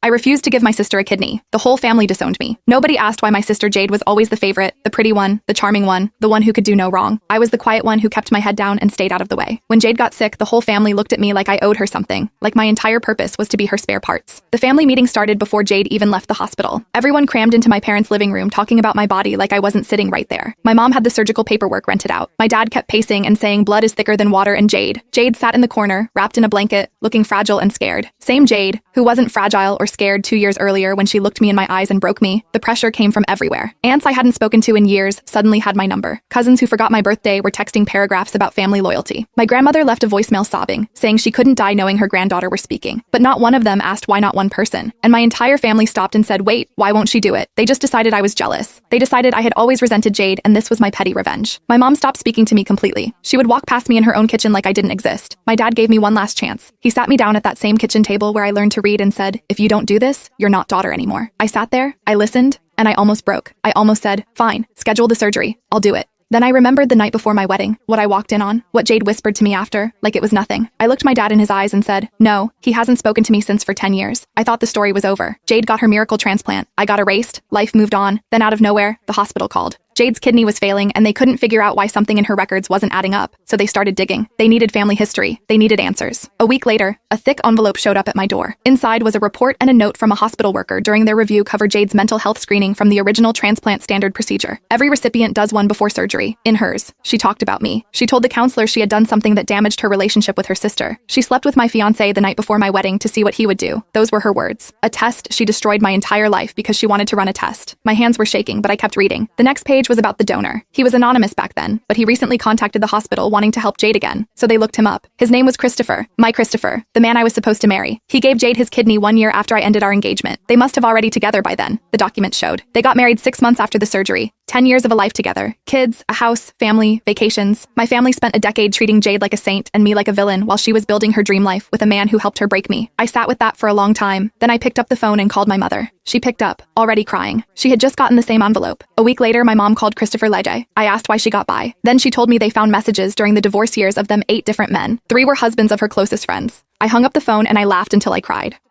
I refused to give my sister a kidney. The whole family disowned me. Nobody asked why my sister Jade was always the favorite, the pretty one, the charming one, the one who could do no wrong. I was the quiet one who kept my head down and stayed out of the way. When Jade got sick, the whole family looked at me like I owed her something, like my entire purpose was to be her spare parts. The family meeting started before Jade even left the hospital. Everyone crammed into my parents' living room talking about my body like I wasn't sitting right there. My mom had the surgical paperwork rented out. My dad kept pacing and saying blood is thicker than water and Jade sat in the corner, wrapped in a blanket, looking fragile and scared. Same Jade, who wasn't fragile or scared 2 years earlier when she looked me in my eyes and broke me. The pressure came from everywhere. Aunts I hadn't spoken to in years suddenly had my number. Cousins who forgot my birthday were texting paragraphs about family loyalty. My grandmother left a voicemail sobbing, saying she couldn't die knowing her granddaughter were speaking. But not one of them asked why not one person. And my entire family stopped and said, wait, why won't she do it? They just decided I was jealous. They decided I had always resented Jade and this was my petty revenge. My mom stopped speaking to me completely. She would walk past me in her own kitchen like I didn't exist. My dad gave me one last chance. He sat me down at that same kitchen table where I learned to read and said, if you don't do this, you're not daughter anymore. I sat there, I listened, and I almost broke. I almost said, fine, schedule the surgery. I'll do it. Then I remembered the night before my wedding, what I walked in on, what Jade whispered to me after, like it was nothing. I looked my dad in his eyes and said, no, he hasn't spoken to me since for 10 years. I thought the story was over. Jade got her miracle transplant. I got erased. Life moved on. Then out of nowhere, the hospital called. Jade's kidney was failing and they couldn't figure out why something in her records wasn't adding up, so they started digging. They needed family history. They needed answers. A week later, a thick envelope showed up at my door. Inside was a report and a note from a hospital worker during their review covered Jade's mental health screening from the original transplant standard procedure. Every recipient does one before surgery. In hers, she talked about me. She told the counselor she had done something that damaged her relationship with her sister. She slept with my fiancé the night before my wedding to see what he would do. Those were her words. A test she destroyed my entire life because she wanted to run a test. My hands were shaking, but I kept reading. The next page was about the donor. He was anonymous back then, but he recently contacted the hospital wanting to help Jade again, so they looked him up. His name was Christopher, my Christopher, the man I was supposed to marry. He gave Jade his kidney 1 year after I ended our engagement. They must have already together by then, the document showed. They got married 6 months after the surgery. 10 years of a life together. Kids, a house, family, vacations. My family spent a decade treating Jade like a saint and me like a villain while she was building her dream life with a man who helped her break me. I sat with that for a long time. Then I picked up the phone and called my mother. She picked up, already crying. She had just gotten the same envelope. A week later, my mom called Christopher Lede. I asked why she got by. Then she told me they found messages during the divorce years of them 8 different men. 3 were husbands of her closest friends. I hung up the phone and I laughed until I cried.